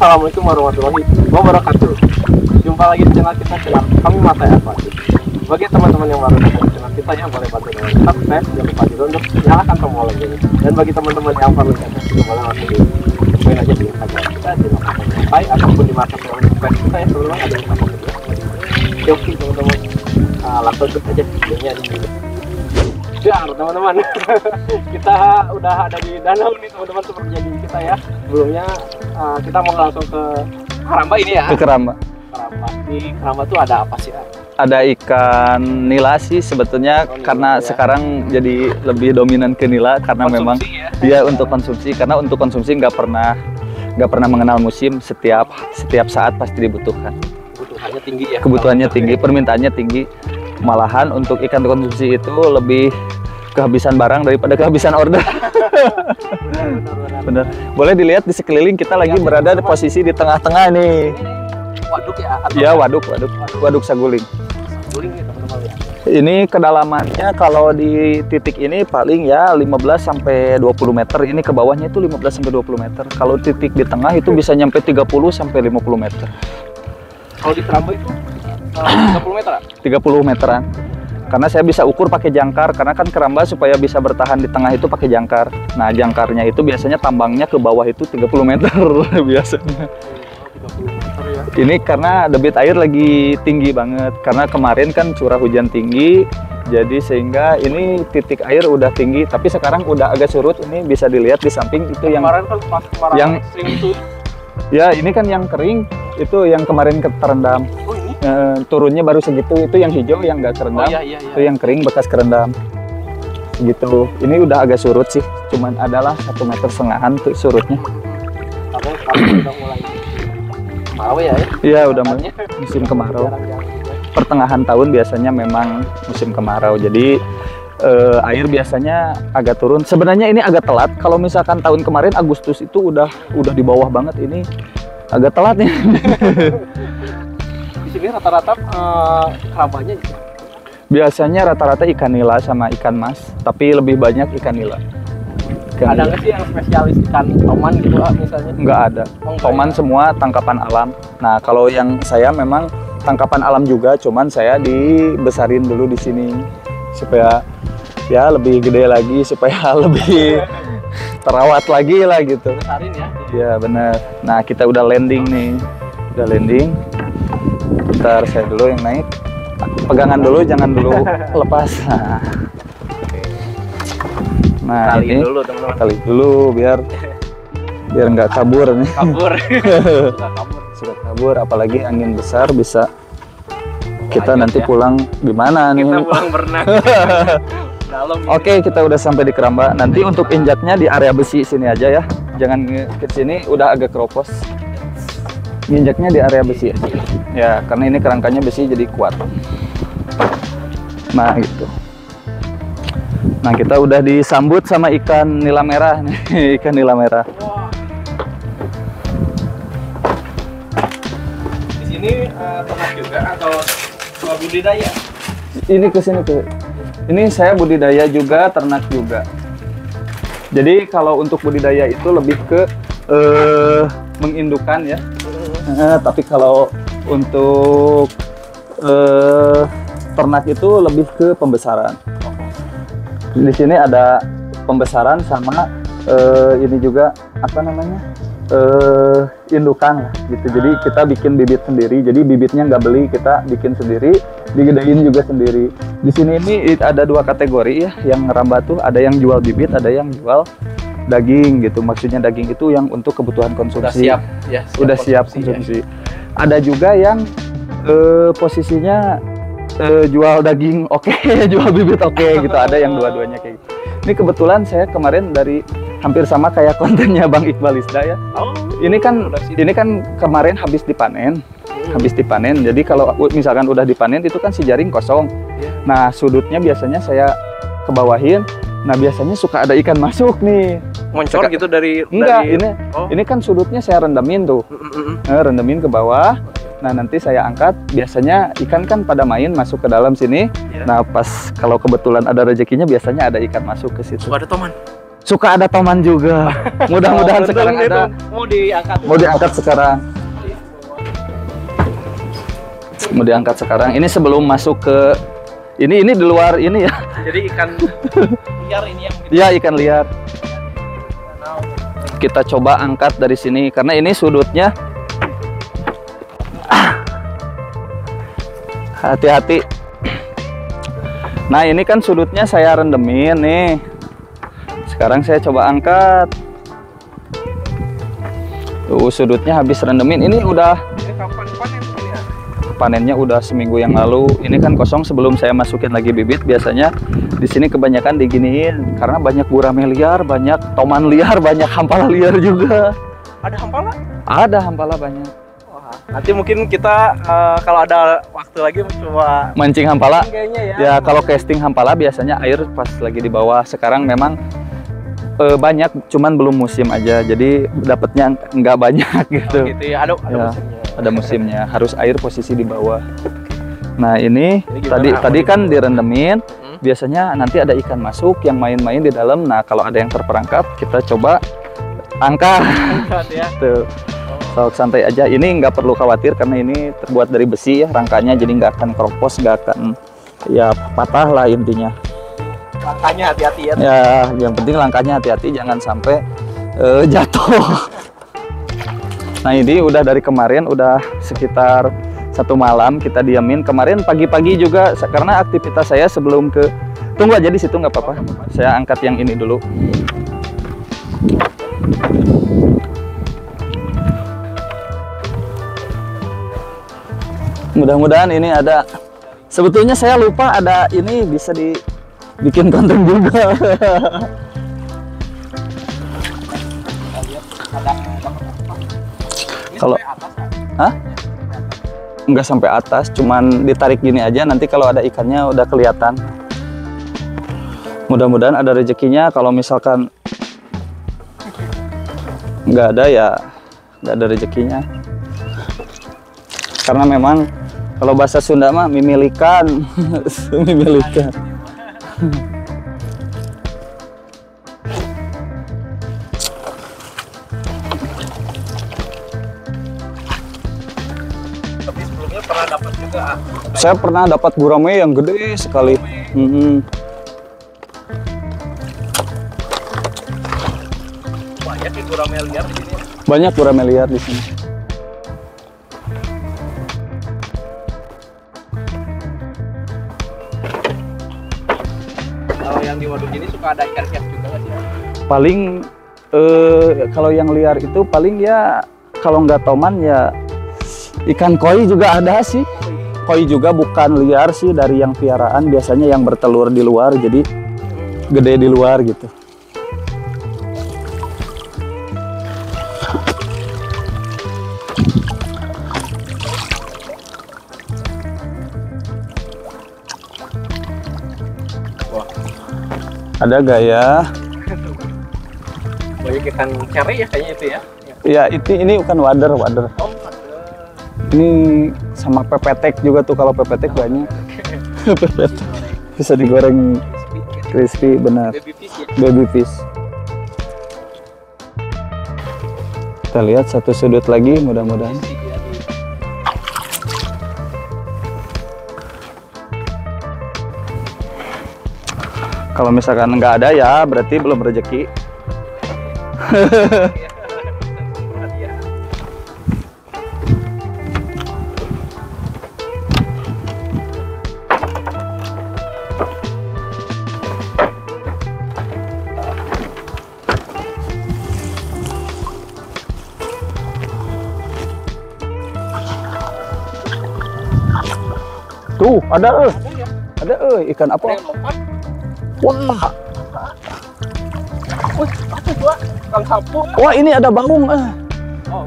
Assalamualaikum warahmatullahi wabarakatuh. Jumpa lagi di channel kita, channel Kami Mata Aquatic. Bagi teman-teman yang baru datang di channel kita, yang boleh bantu dengan subscribe, jangan lupa juga untuk nyalakan tombol loncengnya. Dan bagi teman-teman yang baru datang, juga boleh langsung join aja di Instagram kita di Spotify ataupun di marketplace kita yang selalu ada di samping kita. Oke teman-teman, langsung ikut aja videonya di sini. Ya teman-teman, kita udah ada di danau nih teman-teman, seperti janji kita ya. Sebelumnya kita mau langsung ke Keramba ini ya. Ke Keramba. Keramba. Di Keramba tuh ada apa sih? Ada ikan nila sih sebetulnya, karena ya. Sekarang jadi lebih dominan ke nila karena Konsumsi memang ya? dia untuk konsumsi, karena untuk konsumsi nggak pernah mengenal musim, setiap saat pasti dibutuhkan. Kebutuhannya tinggi ya. Kebutuhannya tinggi, permintaannya tinggi. Malahan untuk ikan konsumsi itu lebih kehabisan barang daripada kehabisan order. Bener. Boleh dilihat di sekeliling kita lagi berada di posisi di tengah-tengah nih. Waduk ya? Ya, waduk saguling. Saguling ya teman-teman ya. Ini kedalamannya kalau di titik ini paling ya 15 sampai 20 meter. Ini ke bawahnya itu 15 sampai 20 meter. Kalau titik di tengah itu bisa nyampe 30 sampai 50 meter. Kalau di Keramba itu 30 meter? 30 meteran. Karena saya bisa ukur pakai jangkar, karena kan keramba supaya bisa bertahan di tengah itu pakai jangkar. Nah, jangkarnya itu biasanya tambangnya ke bawah itu 30 meter biasanya. 30 meter ya. Ini karena debit air lagi tinggi banget, karena kemarin kan curah hujan tinggi, jadi sehingga ini titik air udah tinggi, tapi sekarang udah agak surut. Ini bisa dilihat di samping itu yang kemarin kan pas kemarin yang ekstrim itu. Ya, ini kan yang kering, itu yang kemarin terendam. Oh ini? Turunnya baru segitu, itu yang hijau yang nggak kerendam. Oh, iya. Itu yang kering bekas kerendam. Gitu. Ini udah agak surut sih, cuman adalah 1,5 meter tuh surutnya. Karena sekarang udah mulai kemarau ya? Iya, udah mulai musim kemarau. Pertengahan tahun biasanya memang musim kemarau, jadi air biasanya agak turun. Sebenarnya ini agak telat. Kalau misalkan tahun kemarin Agustus itu udah di bawah banget, ini agak telat nih. Di sini rata-rata kerambanya Biasanya rata-rata ikan nila sama ikan mas, tapi lebih banyak ikan nila. Ada nggak sih yang spesialis ikan toman gitu misalnya? Nggak ada. Toman semua tangkapan alam. Nah, kalau yang saya memang tangkapan alam juga, cuman saya dibesarin dulu di sini supaya ya lebih gede lagi, supaya lebih terawat lagi lah gitu. Besarin ya? Ya benar. Nah, kita udah landing nih. Udah landing. Bentar, saya dulu yang naik. Pegangan dulu, jangan dulu lepas. Nah, Kali ini dulu teman-teman. kali dulu biar nggak kabur nih. Kabur. Nggak kabur. Sudah kabur, apalagi angin besar bisa kita Lanjut nanti ya. pulang gimana nih. Kita pulang berenang. Dalam. Oke, kita udah sampai di Keramba. Nanti untuk injaknya di area besi sini aja ya. Jangan ke sini, udah agak keropos. Injaknya di area besi aja. Ya, karena ini kerangkanya besi jadi kuat. Nah, gitu. Nah, kita udah disambut sama ikan nila merah nih, ikan nila merah. Di sini ternak juga atau budidaya? Ini ke sini tuh. Ini saya budidaya juga, ternak juga. Jadi kalau untuk budidaya itu lebih ke mengindukan ya. Tapi kalau untuk ternak itu lebih ke pembesaran. Di sini ada pembesaran sama ini juga apa namanya indukan lah gitu. Jadi kita bikin bibit sendiri. Jadi bibitnya nggak beli, kita bikin sendiri, digedein juga sendiri. Di sini ini ada dua kategori ya. Yang ngeramba tuh ada yang jual bibit, ada yang jual daging gitu. Maksudnya daging itu yang untuk kebutuhan konsumsi. Udah siap ya. Udah siap konsumsi. Ada juga yang posisinya jual daging oke, jual bibit oke gitu. Ada yang dua-duanya kayak gitu. Ini kebetulan saya kemarin dari hampir sama kayak kontennya Bang Iqbal Isda ya. Oh, Ini kan kemarin habis dipanen. Habis dipanen. Jadi kalau misalkan udah dipanen itu kan si jaring kosong. Nah, sudutnya biasanya saya kebawahin. Nah, biasanya suka ada ikan masuk nih. Moncor gitu dari Enggak, dari... ini kan sudutnya saya rendemin tuh. Rendemin ke bawah. Nah, nanti saya angkat. Biasanya ikan kan pada main masuk ke dalam sini. Ya. Nah, pas kalau kebetulan ada rezekinya biasanya ada ikan masuk ke situ. Ada toman. Suka ada toman juga. Mudah-mudahan sekarang ada. Mau diangkat. Mau diangkat sekarang. Mau diangkat sekarang. Ini sebelum masuk ke ini di luar ini ya. Jadi ikan liar ini yang Iya, ikan liar. Kita coba angkat dari sini karena ini sudutnya. Hati-hati. Nah, ini kan sudutnya saya rendemin nih. Sekarang saya coba angkat. Tuh, sudutnya habis rendemin. Ini udah kapan panen ini ya? panennya udah seminggu yang lalu. Ini kan kosong sebelum saya masukin lagi bibit. Biasanya di sini kebanyakan diginiin karena banyak gurame liar, banyak toman liar, banyak hampala liar juga. Ada hampala? Ada hampala banyak. Wah, nanti mungkin kita kalau ada waktu lagi coba Mancing hampala. kayaknya ya. Ya kalau casting hampala biasanya air pas lagi di bawah. Sekarang memang banyak, cuman belum musim aja. Jadi dapatnya nggak banyak gitu. Oh, gitu ya. Ada Ya, musimnya. ada musimnya. Harus air posisi di bawah. Nah ini gimana? tadi kan direndemin. Biasanya nanti ada ikan masuk yang main-main di dalam. Nah kalau ada yang terperangkap kita coba angkat. Angkat ya. Tuh. Sok santai aja. Ini nggak perlu khawatir karena ini terbuat dari besi ya rangkanya, jadi nggak akan keropos, nggak akan ya patah lah intinya. Langkahnya hati-hati ya. Ya yang penting langkahnya hati-hati, jangan sampai jatuh. Nah ini udah dari kemarin udah sekitar 1 malam kita diamin. Kemarin pagi-pagi juga karena aktivitas saya sebelum ke tunggu aja di situ nggak apa-apa. Saya angkat yang ini dulu. Mudah-mudahan ini ada. Sebetulnya saya lupa ada ini bisa dibikin konten juga. Kalau hah? Enggak sampai atas, cuman ditarik gini aja, nanti kalau ada ikannya udah kelihatan. Mudah-mudahan ada rezekinya. Kalau misalkan nggak ada ya nggak ada rezekinya. Karena memang kalau bahasa Sunda mah mimilikan. Mimilikan. Tapi sebelumnya pernah dapat juga. Saya pernah dapat gurame yang gede sekali. Banyak ya gurame liar di sini. Banyak gurame liar di sini. Kalau yang di waduk ini suka ada ikan hias juga nggak sih? Paling kalau yang liar itu paling ya kalau nggak toman ya ikan koi juga ada sih. Koi juga bukan liar sih, dari yang piaraan, biasanya yang bertelur di luar, jadi gede di luar gitu. Wah, Ada gaya. banyak ikan cari ya kayaknya itu ya. Ya ini bukan wader. Oh, ada. Ini sama pepetek juga tuh, kalau pepetek banyak. Pepetek bisa digoreng crispy, benar. Baby fish ya. Baby fish. Kita lihat satu sudut lagi, mudah-mudahan. Kalau misalkan nggak ada ya berarti belum rezeki. Tuh, ada ikan apa? Wah, Apa gua? Kang sapu. wah ini ada baung. Oh,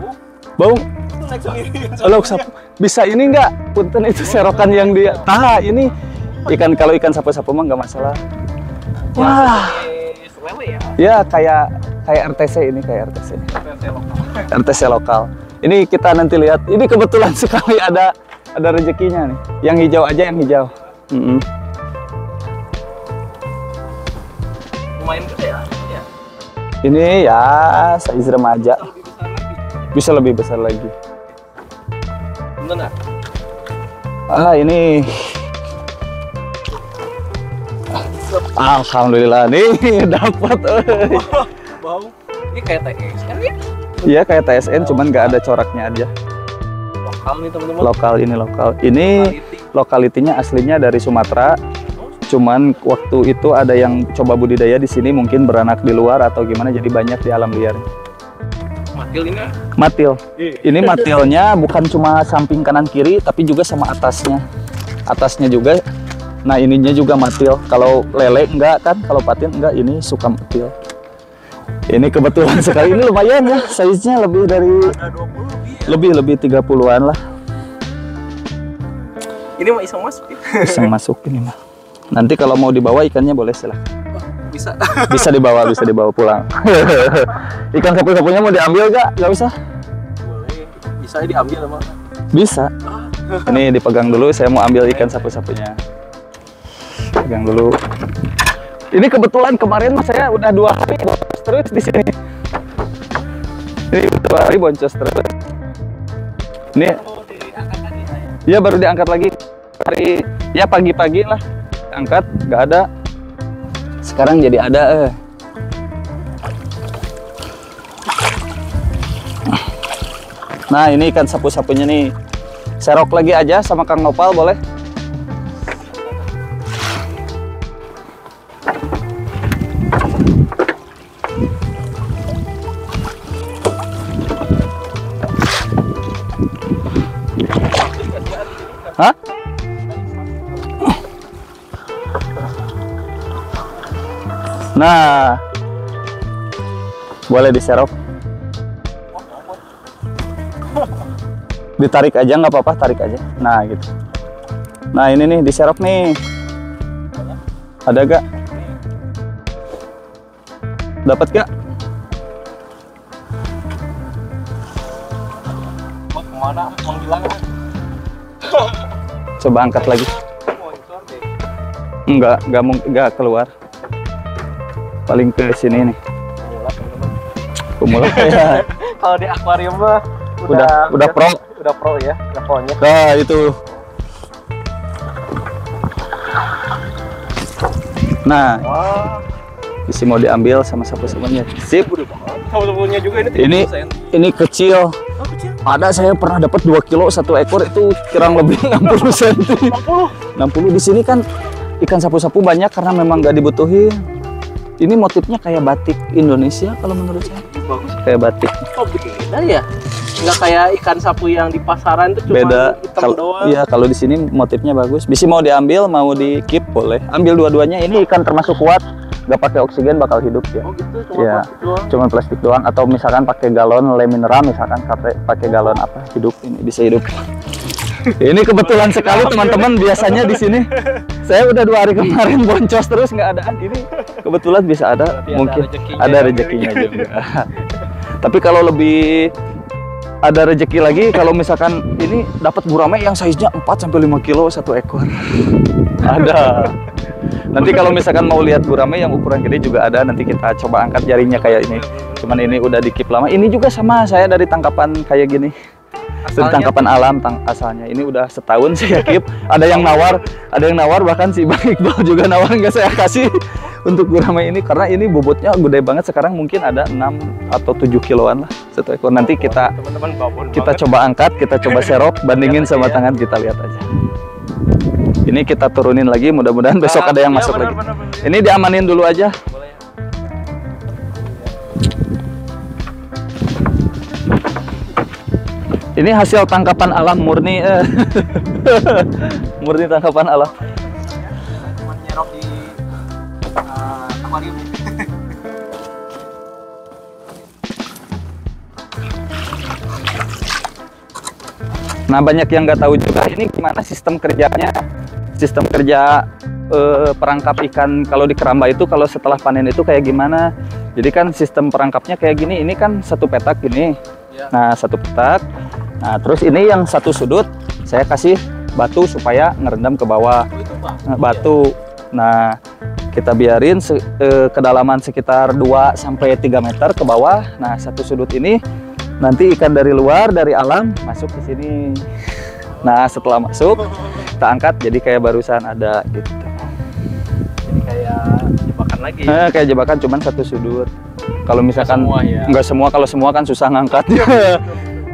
Baung. itu naik sendiri. Halo, bisa ini enggak? Punten itu serokan yang dia. Tah, ini ikan, kalau ikan sapu-sapu mah nggak masalah. Wah, Lele ya. ya kayak RTC ini, kayak RTC. Versi lokal. RTC lokal. Ini kita nanti lihat. Ini kebetulan sekali ada rezekinya nih. Yang hijau aja, yang hijau. Lumayan gede ya. Ini ya size remaja. Bisa lebih besar lagi. Bener. Ini alhamdulillah nih dapat. Bau. Ini kayak TS kan ya? Iya kayak TSN cuman nggak ada coraknya aja. Lokal nih teman-teman. Lokal ini lokal. Ini lokalitinya aslinya dari Sumatera. Cuman waktu itu ada yang coba budidaya di sini mungkin beranak di luar atau gimana jadi banyak di alam liar. Matil ini. Matil. Ini matilnya bukan cuma samping kanan kiri tapi juga sama atasnya. Atasnya juga. Nah ininya juga matil. Kalau lele enggak kan, kalau patin enggak, ini suka matil. Ini kebetulan sekali, ini lumayan ya, size-nya lebih dari lebih 30-an lah. Ini mah iseng masuk. Bisa masuk ini mah. Nanti kalau mau dibawa ikannya boleh silahkan. Bisa. Bisa dibawa pulang. Ikan sapu-sapunya mau diambil gak? Gak usah. Boleh. Bisa diambil sama. Bisa. Ini dipegang dulu, saya mau ambil ikan sapu-sapunya. Pegang dulu. Ini kebetulan kemarin mas saya udah 2 hari boncos terus di sini. Ini udah 2 hari boncos terus. Ini. Iya baru diangkat lagi. Hari ya pagi-pagi lah. Angkat, nggak ada. Sekarang jadi ada. Nah ini ikan sapu-sapunya nih. Serok lagi aja sama Kang Nopal boleh? Hah? Nah, boleh diserok. Ditarik aja nggak apa-apa, tarik aja. Nah gitu. Nah ini nih diserok nih. Ada gak? Dapat gak? Kemana? Menghilang. Coba angkat lagi. Enggak keluar. Paling ke sini nih. Pemula ya. Kalau di akuarium mah udah pro. Udah pro ya, levelnya. Nah, itu. Nah, isi mau diambil sama sapu-sapunya. Sip. Sapu-sapunya juga ini. Ini kecil. Oh, kecil. Ada saya pernah dapat 2 kilo 1 ekor itu kurang lebih 60 cm. 60 di sini kan ikan sapu-sapu banyak karena memang nggak dibutuhin. Ini motifnya kayak batik Indonesia kalau menurut saya. Bagus. Kayak batik. Oh beda ya? Nggak kayak ikan sapu yang di pasaran itu cuma Beda. hitam doang. Iya kalau di sini motifnya bagus. Bisa mau diambil, mau di keep boleh. Ambil dua-duanya. Ini ikan termasuk kuat. Nggak pakai oksigen bakal hidup ya. Oh gitu, cuma Ya, plastik doang. cuma plastik doang. Atau misalkan pakai galon le mineral, misalkan pakai galon apa hidup ini bisa hidup. Ini kebetulan sekali teman-teman, biasanya di sini saya udah 2 hari kemarin boncos terus nggak adaan. Ini kebetulan bisa ada. Berarti mungkin ada ada rezekinya juga. Tapi kalau lebih ada rezeki lagi kalau misalkan ini dapat gurame yang size-nya 4 sampai 5 kilo 1 ekor. Ada. Nanti kalau misalkan mau lihat gurame yang ukuran gede juga ada, nanti kita coba angkat jaringnya kayak ini. Cuman ini udah di-keep lama. Ini juga sama saya dari tangkapan kayak gini. Dari tangkapan alam asalnya. Ini udah setahun saya keep. Ada yang nawar bahkan si Bang Iqbal juga nawar, nggak saya kasih untuk gurame ini karena ini bobotnya gede banget. Sekarang mungkin ada 6 atau 7 kiloan lah 1 ekor. Nanti kita coba angkat, kita coba serok, bandingin sama tangan, kita lihat aja. Ini kita turunin lagi, mudah-mudahan besok ada yang masuk lagi. Ini diamanin dulu aja. Ini hasil tangkapan alam murni. Murni tangkapan alam. Menyerok di akuarium. Nah banyak yang nggak tahu juga ini gimana sistem kerjanya. Sistem kerja perangkap ikan kalau di keramba itu kalau setelah panen itu kayak gimana. Jadi kan sistem perangkapnya kayak gini. Ini kan satu petak gini. Nah satu petak. Nah terus ini yang satu sudut saya kasih batu supaya ngerendam ke bawah. Batu. Nah Kita biarin kedalaman sekitar 2 sampai 3 meter ke bawah. Nah, satu sudut ini nanti ikan dari luar, dari alam masuk ke sini. Nah, setelah masuk kita angkat jadi kayak barusan ada gitu. Jadi kayak jebakan lagi. Kayak jebakan cuman satu sudut. Kalau misalkan Nggak semua, ya. kalau semua kan susah ngangkatnya.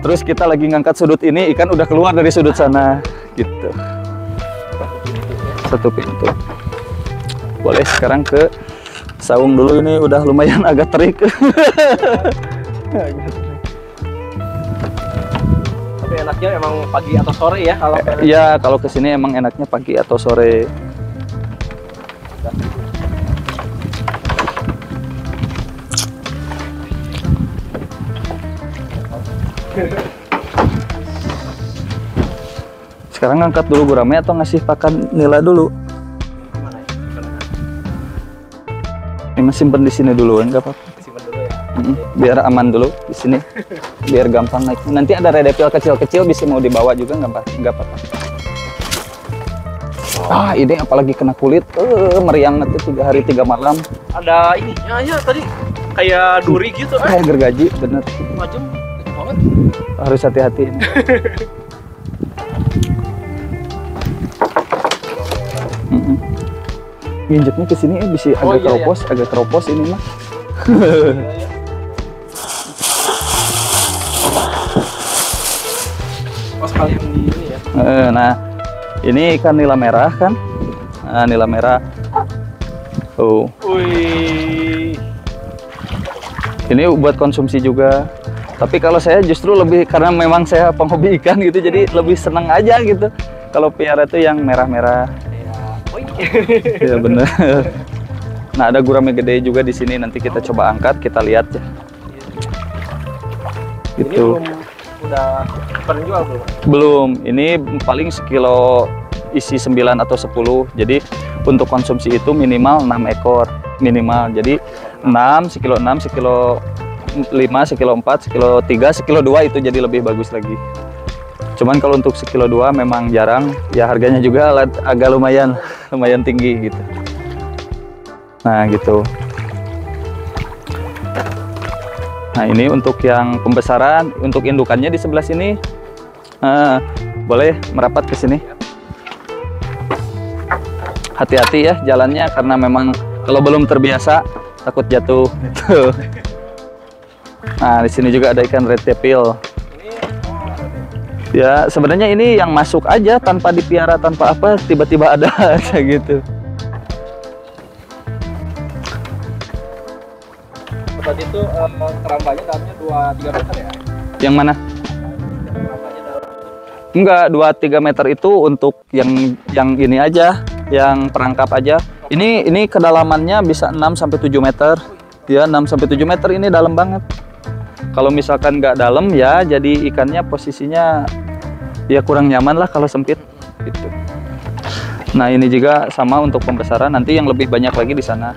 Terus kita lagi ngangkat sudut ini, ikan udah keluar dari sudut sana gitu. Satu pintu. Boleh sekarang ke saung dulu, ini udah lumayan agak terik. Tapi enaknya emang pagi atau sore ya kalau Ya, kalau kesini emang enaknya pagi atau sore. Sekarang ngangkat dulu gurame atau ngasih pakan nila dulu? gimana ya? Ini simpen di sini dulu, enggak apa-apa. Simpan dulu ya. Biar aman dulu di sini. Biar gampang naik. Nanti ada redepil kecil-kecil bisa mau dibawa juga enggak apa-apa. Ah, ini apalagi kena kulit, meriang nanti 3 hari 3 malam. Ada ininya ya tadi kayak duri gitu. Kayak gergaji, bener. Macam banget. Harus hati-hati ini. Nginjeknya ke sini bisa agak keropos, agak keropos ini mah. Oh, sekalian di ini ya. Nah, ini ikan nila merah kan? Nah, nila merah. Oh, Wih. ini buat konsumsi juga. Tapi kalau saya justru lebih, karena memang saya penghobi ikan gitu, jadi lebih seneng aja gitu. Kalau piara itu yang merah-merah. Ya bener. Nah, ada gurame gede juga di sini. Nanti kita coba angkat, kita lihat ya. Ini Gitu. udah jual belum? Belum. Ini paling sekilo isi 9 atau 10. Jadi untuk konsumsi itu minimal 6 ekor minimal. Jadi 6, sekilo 6, sekilo 5, sekilo 4, sekilo 3, sekilo 2 itu jadi lebih bagus lagi. Cuman kalau untuk sekilo 2 memang jarang, ya harganya juga agak lumayan tinggi gitu. Nah gitu. Nah ini untuk yang pembesaran, untuk indukannya di sebelah sini. Boleh merapat ke sini. Hati-hati ya jalannya, karena memang kalau belum terbiasa takut jatuh. Gitu. Nah di sini juga ada ikan red tail. Ya sebenarnya ini yang masuk aja tanpa dipiara, tanpa apa, tiba-tiba ada aja gitu. Tadi itu kerambanya dalamnya 2-3 meter ya? Yang mana? Kerambanya dalam. Enggak, 2-3 meter itu untuk yang ini aja, yang perangkap aja. Ini kedalamannya bisa 6-7 meter. Ya 6-7 meter ini dalam banget. Kalau misalkan nggak dalam ya jadi ikannya posisinya ya kurang nyaman lah kalau sempit gitu. Nah ini juga sama untuk pembesaran, nanti yang lebih banyak lagi di sana.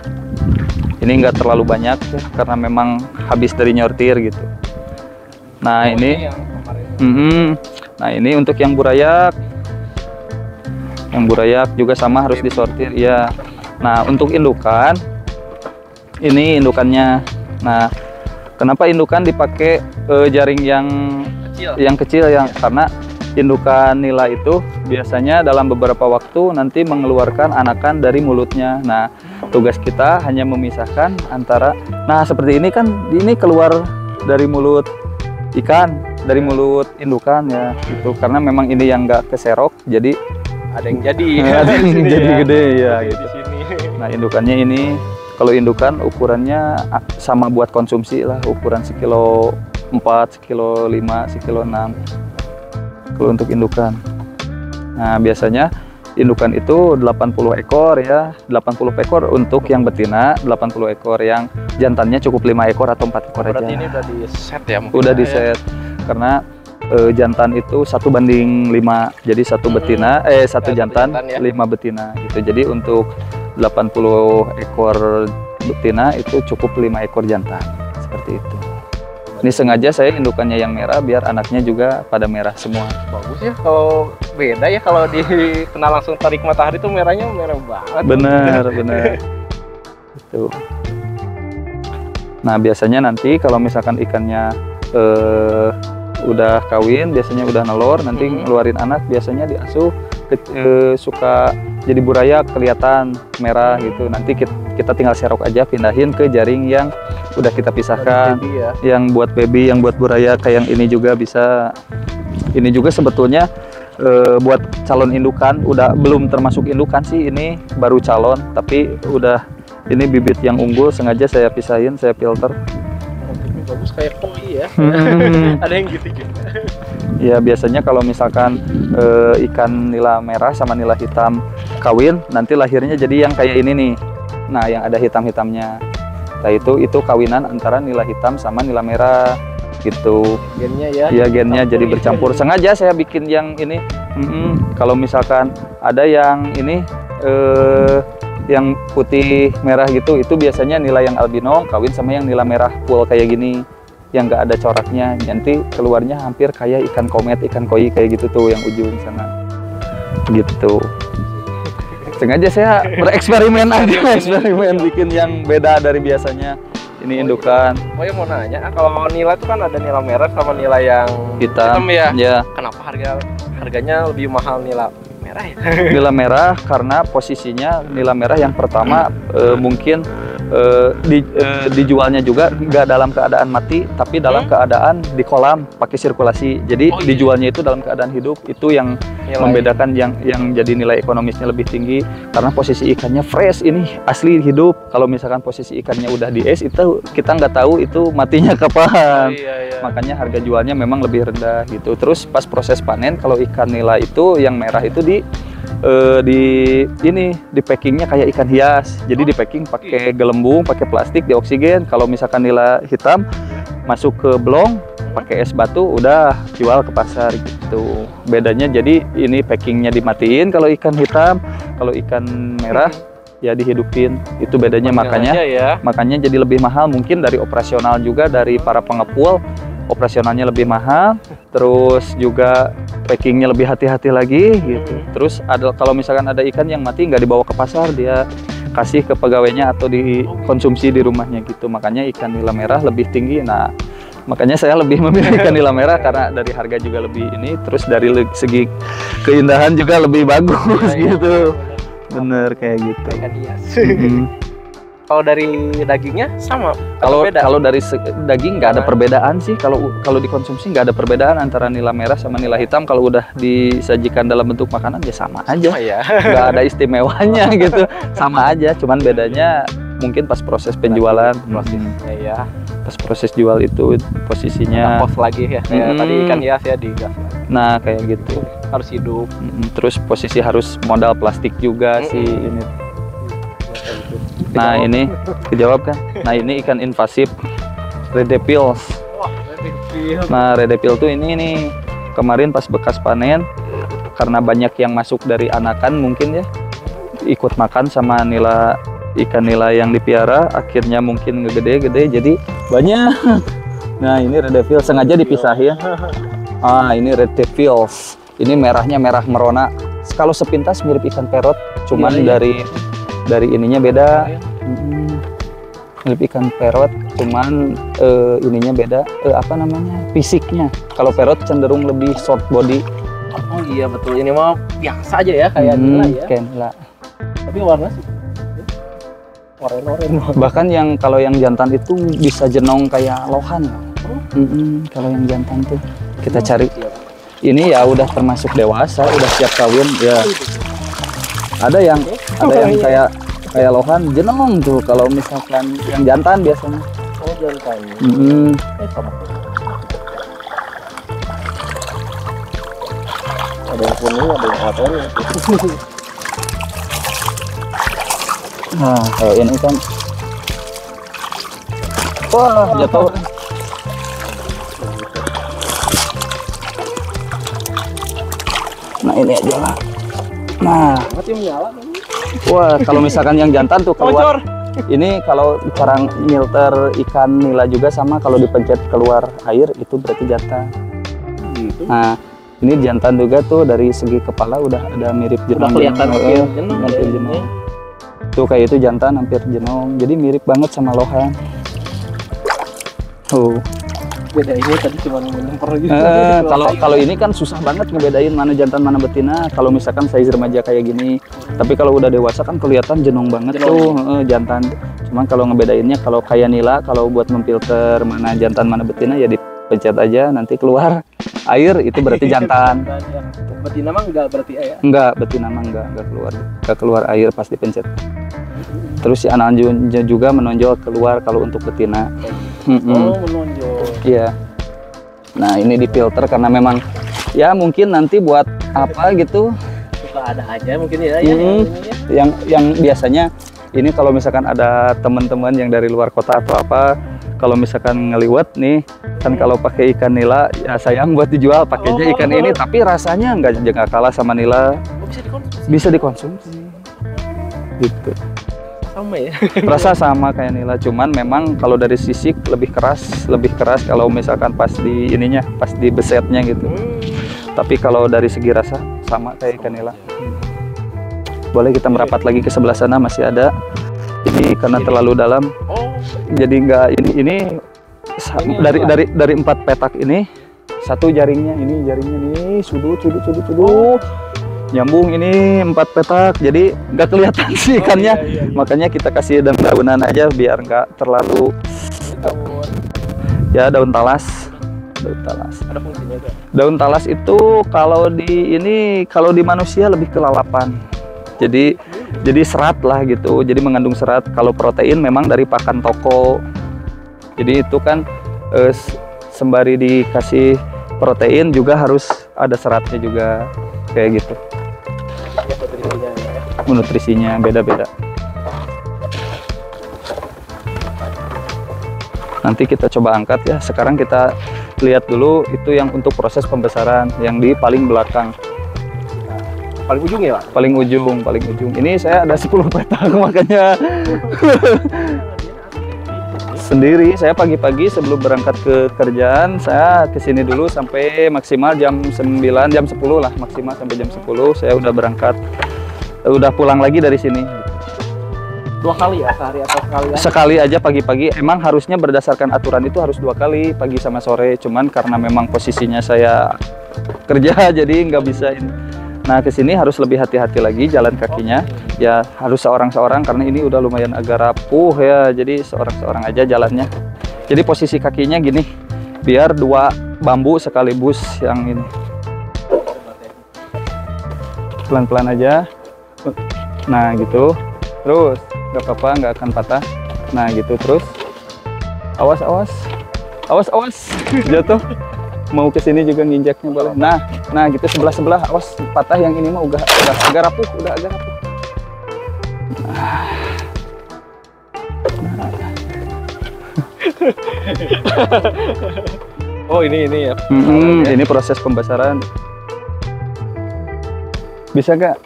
Ini nggak terlalu banyak ya, karena memang habis dari nyortir gitu. Nah ini yang kemarin. Nah ini untuk yang burayak. Yang burayak juga sama harus disortir ya. Nah untuk indukan, ini indukannya. Nah kenapa indukan dipakai jaring yang kecil yang karena indukan nila itu biasanya dalam beberapa waktu nanti mengeluarkan anakan dari mulutnya. Nah, tugas kita hanya memisahkan antara, nah seperti ini kan, ini keluar dari mulut ikan, dari mulut indukan ya, gitu. Karena memang ini yang nggak keserok, jadi ada yang jadi. ada yang jadi ya. gede ya. Di Gitu. sini. Nah, indukannya ini, kalau indukan ukurannya sama buat konsumsi lah, ukuran sekilo 4, sekilo 5, sekilo 6. Kalau untuk indukan. Nah, biasanya indukan itu 80 ekor ya, 80 ekor untuk yang betina, 80 ekor yang jantannya cukup 5 ekor atau 4 ekor aja. Berarti ini udah di set ya mungkin. Udah di set. Karena jantan itu 1:5. Jadi satu betina, satu jantan, ya. 5 betina gitu. Jadi untuk 80 ekor betina itu cukup 5 ekor jantan. Seperti itu. Ini sengaja saya indukannya yang merah biar anaknya juga pada merah semua. Bagus ya, kalau beda ya kalau dikena langsung tarik matahari tuh merahnya merah banget. Bener, bener. gitu. Nah biasanya nanti kalau misalkan ikannya udah kawin, biasanya udah nelor, nanti ngeluarin anak, biasanya diasuh suka jadi buraya kelihatan merah gitu. Nanti kita tinggal serok aja, pindahin ke jaring yang udah kita pisahkan, yang buat baby, yang buat buraya kayak yang ini juga bisa. Ini juga sebetulnya buat calon indukan, udah belum termasuk indukan sih, ini baru calon, tapi udah ini bibit yang unggul, sengaja saya pisahin, saya filter. Bagus kayak koi ya. Ada yang gitu juga. Ya biasanya kalau misalkan ikan nila merah sama nila hitam kawin, nanti lahirnya jadi yang kayak ini nih. Nah yang ada hitam-hitamnya. Nah itu kawinan antara nila hitam sama nila merah gitu. Gennya ya. Iya gennya jadi bercampur. Sengaja saya bikin yang ini. Kalau misalkan ada yang ini yang putih merah gitu, itu biasanya nila yang albino kawin sama yang nila merah full kayak gini, yang nggak ada coraknya, nanti keluarnya hampir kayak ikan komet, ikan koi kayak gitu tuh yang ujung sana gitu. Sengaja saya bereksperimen aja, eksperimen bikin yang beda dari biasanya. Ini indukan. Oh ya mau nanya, kalau nila itu kan ada nila merah sama nila yang hitam ya? Ya. Kenapa harganya lebih mahal nila merah ya? Nila merah karena posisinya nila merah yang pertama mungkin dijualnya juga nggak dalam keadaan mati, tapi dalam keadaan di kolam pakai sirkulasi. Jadi dijualnya itu dalam keadaan hidup. Itu yang membedakan yang jadi nilai ekonomisnya lebih tinggi, karena posisi ikannya fresh, ini asli hidup. Kalau misalkan posisi ikannya udah di es, itu kita nggak tahu itu matinya kapan. Makanya harga jualnya memang lebih rendah gitu. Terus pas proses panen, kalau ikan nila itu yang merah itu di packingnya kayak ikan hias, jadi di packing pakai gelembung, pakai plastik, di oksigen. Kalau misalkan nila hitam masuk ke blong pakai es batu, udah jual ke pasar gitu. Bedanya jadi ini packingnya dimatiin kalau ikan hitam, kalau ikan merah ya dihidupin. Itu bedanya, makanya jadi lebih mahal. Mungkin dari operasional juga, dari para pengepul operasionalnya lebih mahal, terus juga packingnya lebih hati-hati lagi gitu. Terus kalau misalkan ada ikan yang mati nggak dibawa ke pasar, dia kasih ke pegawainya atau dikonsumsi di rumahnya gitu. Makanya ikan nila merah lebih tinggi. Nah makanya saya lebih memilih ikan nila merah karena dari harga juga lebih ini, terus dari segi keindahan juga lebih bagus gitu. Bener kayak gitu. Kalau dari dagingnya sama? Kalau dari daging nggak ada perbedaan sih. Kalau dikonsumsi nggak ada perbedaan antara nila merah sama nila hitam. Kalau udah disajikan dalam bentuk makanan ya sama aja. Nggak ada istimewanya gitu. Sama aja. Cuman bedanya mungkin pas proses penjualan. Pas proses jual itu posisinya. Pos lagi ya. Tadi ikan hias ya digas. Nah kayak gitu. Harus hidup. Terus posisi harus modal plastik juga sih ini. Nah ini kejawab kan. Nah ini ikan invasif redepils. Nah redepil tuh ini nih kemarin pas bekas panen, karena banyak yang masuk dari anakan mungkin ya, ikut makan sama ikan nila yang dipiara, akhirnya mungkin ngegede-gede jadi banyak. Nah ini redepil sengaja dipisahin. Ini redepils. Ini merahnya merah merona. Kalau sepintas mirip ikan parrot, cuman dari ininya beda. Mirip ikan parrot, cuman ininya beda, apa namanya, fisiknya. Kalau parrot cenderung lebih short body. Oh iya betul, ini mah biasa aja ya kayak nila ya. Kayak nila. Tapi warna sih oren-oren. Bahkan kalau yang jantan itu bisa jenong kayak lohan. Kalau yang jantan tuh kita cari. Ini ya udah termasuk dewasa, udah siap kawin ya. Ada yang kayak lohan jenong tuh kalau misalkan yang jantan biasanya. Oh jantan. Ada yang kuning, ada yang oranye. Nah kayak ini kan. Wah jatuh. Nah ini aja lah. Nah, wah kalau misalkan yang jantan tuh keluar. Ini kalau cara ngilter ikan nila juga sama, kalau dipencet keluar air itu berarti jantan. Nah ini jantan juga tuh, dari segi kepala udah ada mirip jenong. Udah kelihatan jenong. Tuh kayak itu jantan hampir jenong. Jadi mirip banget sama lohang. Tuh. Beda ini tadi cuma menyemper gitu. Kalau ini kan susah banget ngebedain mana jantan mana betina. Kalau misalkan size remaja kayak gini. Tapi kalau udah dewasa kan kelihatan jenong banget tuh jantan. Cuman kalau ngebedainnya kalau kayak nila, kalau buat memfilter mana jantan mana betina ya dipencet aja nanti keluar air itu berarti jantan. Betina mah enggak berarti ya? Enggak, betina mah enggak keluar air pas dipencet. Terus si anaknya juga menonjol keluar kalau untuk betina. Oh, menonjol. Iya. Nah, ini difilter karena memang ya mungkin nanti buat apa gitu. Suka ada aja mungkin ya, Yang biasanya ini kalau misalkan ada teman-teman yang dari luar kota atau apa, kalau misalkan ngeliwat nih, kan kalau pakai ikan nila ya sayang buat dijual pakainya ikan ini, tapi rasanya nggak kalah sama nila. Bisa dikonsumsi. Gitu. Sama ya. Rasa sama kayak nila, cuman memang kalau dari sisik lebih keras kalau misalkan pas di ininya, pas di besetnya gitu. Tapi kalau dari segi rasa sama kayak ikan nila. Boleh kita merapat lagi ke sebelah sana, masih ada. Ini karena terlalu dalam. Jadi enggak ini dari 4 petak ini satu jaringnya nih sudut nyambung ini 4 petak, jadi nggak kelihatan sih ikannya. Makanya kita kasih daun-daunan aja biar nggak terlalu ya daun talas. Ada fungsinya tuh. Daun talas itu kalau di manusia lebih ke lalapan. Jadi serat lah gitu. Jadi mengandung serat. Kalau protein memang dari pakan toko. Jadi itu kan sembari dikasih protein juga harus ada seratnya juga kayak gitu. Nutrisinya beda-beda. Nanti kita coba angkat ya. Sekarang kita lihat dulu itu yang untuk proses pembesaran yang di paling belakang. Paling ujung ya, Pak? Paling ujung. Ini saya ada 10 petak makanya sendiri. Saya pagi-pagi sebelum berangkat ke kerjaan, saya kesini dulu sampai maksimal jam 9, jam 10 lah, maksimal sampai jam 10 saya udah berangkat. Udah pulang lagi dari sini. 2 kali ya, sehari atau sekali ya? Sekali aja pagi-pagi. Emang harusnya berdasarkan aturan itu harus 2 kali, pagi sama sore. Cuman karena memang posisinya saya kerja jadi nggak bisa ini. Nah, kesini harus lebih hati-hati lagi jalan kakinya. Ya harus seorang-seorang karena ini udah lumayan agak rapuh ya. Jadi seorang-seorang aja jalannya. Jadi posisi kakinya gini, biar 2 bambu sekaligus yang ini. Pelan-pelan aja. Nah gitu. Terus nggak apa-apa, nggak akan patah. Nah gitu terus. Awas. Jatuh. Mau kesini juga nginjaknya boleh. Nah gitu sebelah. Awas patah yang ini mah udah agak rapuh, Oh ini ya. Ini proses pembesaran. Bisa gak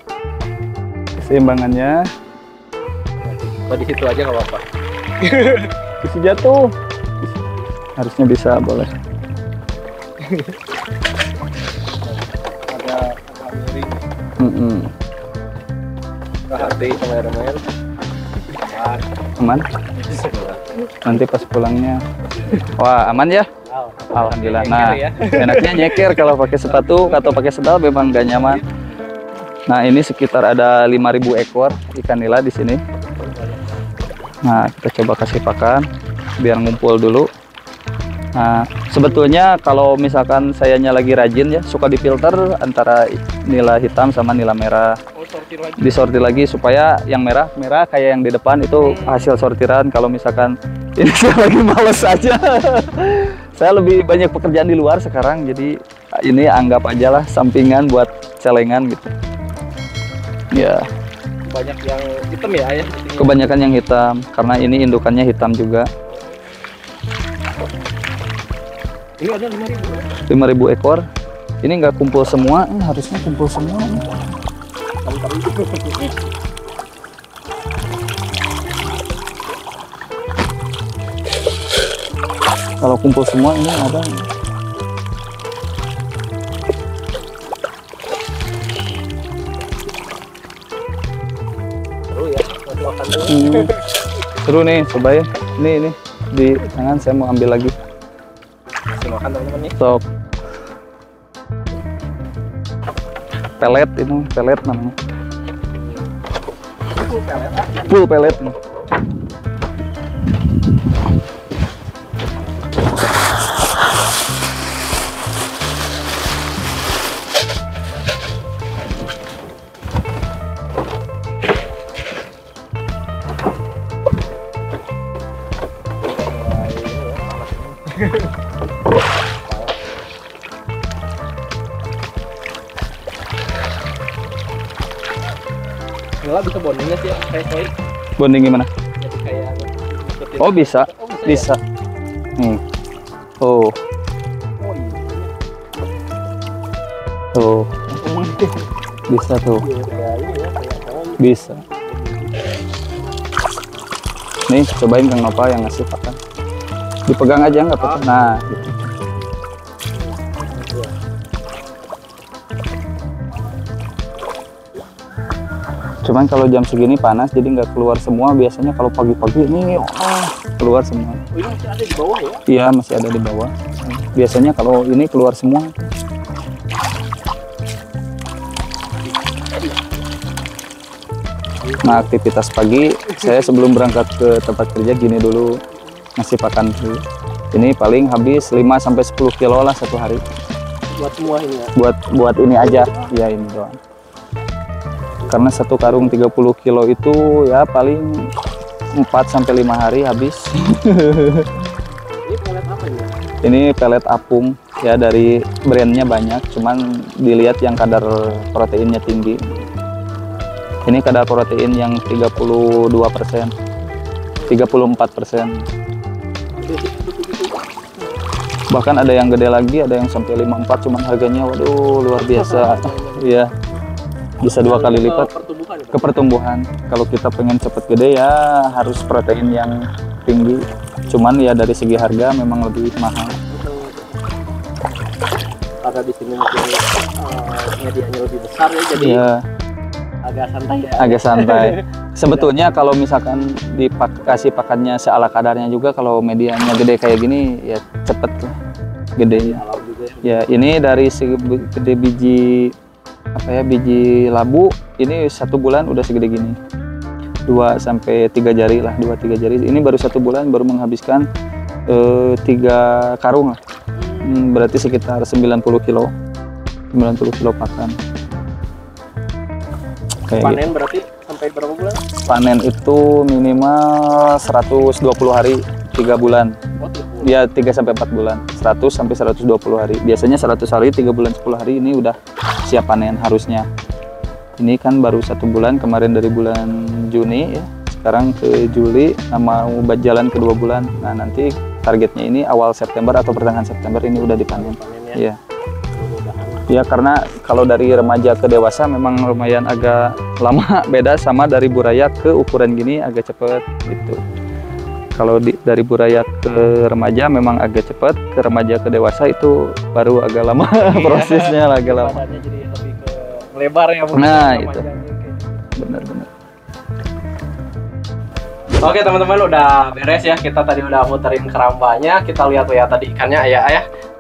keseimbangannya? Di situ aja nggak apa-apa. Bisa jatuh. Harusnya bisa, boleh. Agak miring. Hati kameramen. Aman? Nanti pas pulangnya. Wah, aman ya? Alhamdulillah. Nah, enaknya nyeker kalau pakai sepatu atau pakai sendal memang gak nyaman. Nah, ini sekitar ada 5.000 ekor ikan nila di sini. Nah, kita coba kasih pakan biar ngumpul dulu. Nah, sebetulnya kalau misalkan sayanya lagi rajin ya, suka difilter antara nila hitam sama nila merah. Disortir lagi supaya yang merah kayak yang di depan itu hasil sortiran. Kalau misalkan ini saya lagi males aja. Saya lebih banyak pekerjaan di luar sekarang, jadi ini anggap aja lah sampingan buat celengan gitu. Ya. Banyak yang hitam ya, ayah? Kebanyakan yang hitam karena ini indukannya hitam juga. Ini ada 5.000 ekor. Ini nggak kumpul semua, harusnya kumpul semua. Kalau kumpul semua ini ada. Seru ya, makan Seru nih, cobain. Ini di tangan saya mau ambil lagi. Masih makan teman-teman nih. Sok. Pelet itu, pelet namanya. Full pelet nih. Nggak bisa bondingnya sih ya, kayak koi. Bonding gimana? Jadi kayak ngikutin. Oh bisa, Oh, bisa. ya? Oh, Oh iya. tuh, bisa tuh, Kayak ini ya, kayak koi. bisa. Nih, cobain Kang Nova yang ngasih pakan. Dipegang aja nggak apa-apa. Nah, gitu. Cuman kalau jam segini panas jadi nggak keluar semua. Biasanya kalau pagi-pagi ini keluar semua. Oh, ini masih ada di bawah ya? Iya, masih ada di bawah. Biasanya kalau ini keluar semua. Nah, aktivitas pagi saya sebelum berangkat ke tempat kerja gini dulu, ngasih pakan dulu. Ini paling habis 5 sampai 10 kilo lah satu hari. Buat semua ini ya. Buat ini aja. Ya ini doang. Karena satu karung 30 kilo itu ya paling 4 sampai 5 hari habis. Ini pelet apa ini? Ini pelet apung ya, dari brandnya banyak, cuman dilihat yang kadar proteinnya tinggi. Ini kadar protein yang 32%, 34%. Bahkan ada yang gede lagi, ada yang sampai 54, cuman harganya waduh luar biasa. Iya. Bisa 2 kali lipat Pertumbuhan ya? ke pertumbuhan. Kalau kita pengen cepet gede ya harus protein yang tinggi. Cuman ya dari segi harga memang lebih mahal. Karena di sini mungkin medianya lebih besar ya, jadi Iya. agak santai ya. Agak santai. Sebetulnya kalau misalkan dikasih pakannya seala kadarnya juga, kalau medianya gede kayak gini ya cepet lah gede. Alam juga ya. Ya ini dari segi gede biji apa ya, biji labu ini 1 bulan udah segede gini. 2 sampai 3 jari lah, 2-3 jari. Ini baru 1 bulan baru menghabiskan 3 karung lah. Berarti sekitar 90 kilo. 90 kilo pakan. Kayak Panen gitu. berarti sampai berapa bulan? Panen itu minimal 120 hari, 3 bulan. Oh, 30. Ya 3 sampai 4 bulan. 100 sampai 120 hari. Biasanya 100 hari, 3 bulan 10 hari ini udah siap panen harusnya. Ini kan baru 1 bulan, kemarin dari bulan Juni ya. Sekarang ke Juli, mau berjalan ke 2 bulan. Nah, nanti targetnya ini awal September atau pertengahan September ini udah dipanen. Panennya. Iya. Mudah-mudahan. Ya karena kalau dari remaja ke dewasa memang lumayan agak lama, beda sama dari buraya ke ukuran gini agak cepet gitu. Kalau dari buraya ke remaja memang agak cepet, ke remaja ke dewasa itu baru agak lama prosesnya agak lama. Badannya jadi lebih ke melebar ya. Nah, mungkin, itu. panjangnya kayak. Benar-benar. Oke teman-teman, udah beres ya, kita tadi udah muterin kerambanya, kita lihat tadi ikannya ya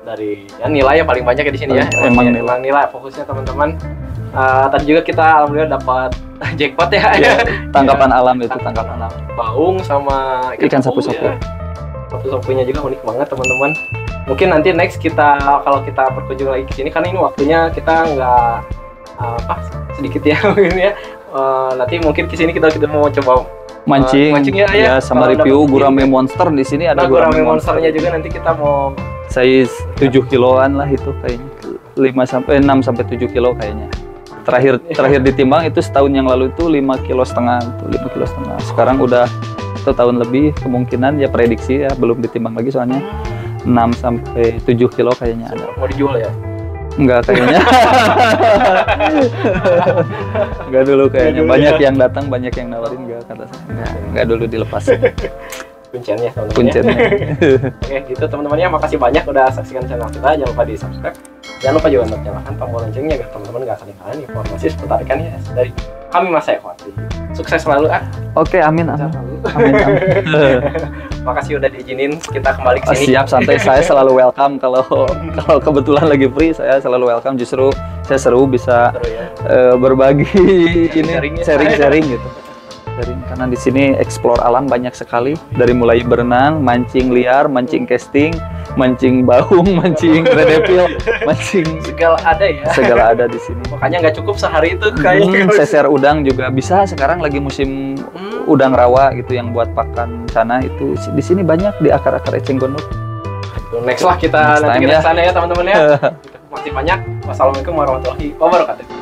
dari ya nilai yang paling banyak ya di sini ya. Emang nilai fokusnya teman-teman. Tadi juga kita alhamdulillah dapat jackpot ya. Tangkapan alam itu, tangkapan alam. Baung sama Ikan sapu-sapu. ya. Sapu-sapunya juga unik banget teman-teman. Mungkin nanti next kita kalau kita berkunjung lagi ke sini, karena ini waktunya kita nggak sedikit ya mungkin ya. Nanti mungkin ke sini kita mau coba Mancing ya, sama Kalau review dapet gurame monster di sini ada gurame monsternya juga nanti kita mau size 7 kiloan lah itu kayaknya. 6 sampai 7 kilo kayaknya. Terakhir ditimbang itu setahun yang lalu itu 5,5 kilo itu 5,5 kilo. Sekarang udah 1 tahun lebih, kemungkinan ya prediksi ya belum ditimbang lagi soalnya 6 sampai 7 kilo kayaknya ada. mau dijual ya. Enggak kayaknya. Enggak dulu kayaknya. Banyak yang datang, banyak yang nawarin, enggak kata saya. Enggak dulu dilepas. Kunciannya teman-teman. Kuncinya. Oke, gitu teman-teman ya. Makasih banyak udah saksikan channel kita. Jangan lupa di-subscribe. Jangan lupa juga untuk nyalakan tombol loncengnya biar teman-teman nggak ketinggalan informasi seputar ikan ya dari kami masa evakuasi. Sukses selalu Oke, amin. Amin. Makasih udah diizinin kita kembali ke Oh, sini. siap, santai. Saya selalu welcome kalau kebetulan lagi free, saya selalu welcome. Justru saya seru bisa Seru ya. berbagi ini Sharing-nya. sharing gitu. Sharing karena di sini explore alam banyak sekali, dari mulai berenang, mancing liar, mancing casting, mancing baung, mancing red devil, mancing Segala ada ya. segala ada di sini. Makanya nggak cukup sehari itu kayaknya. Seser udang juga bisa. Sekarang lagi musim udang rawa gitu yang buat pakan sana itu di sini banyak di akar-akar eceng gondok. Next lah kita Next nanti time ke ya. sana ya teman-teman ya. Masih banyak. Wassalamualaikum warahmatullahi wabarakatuh.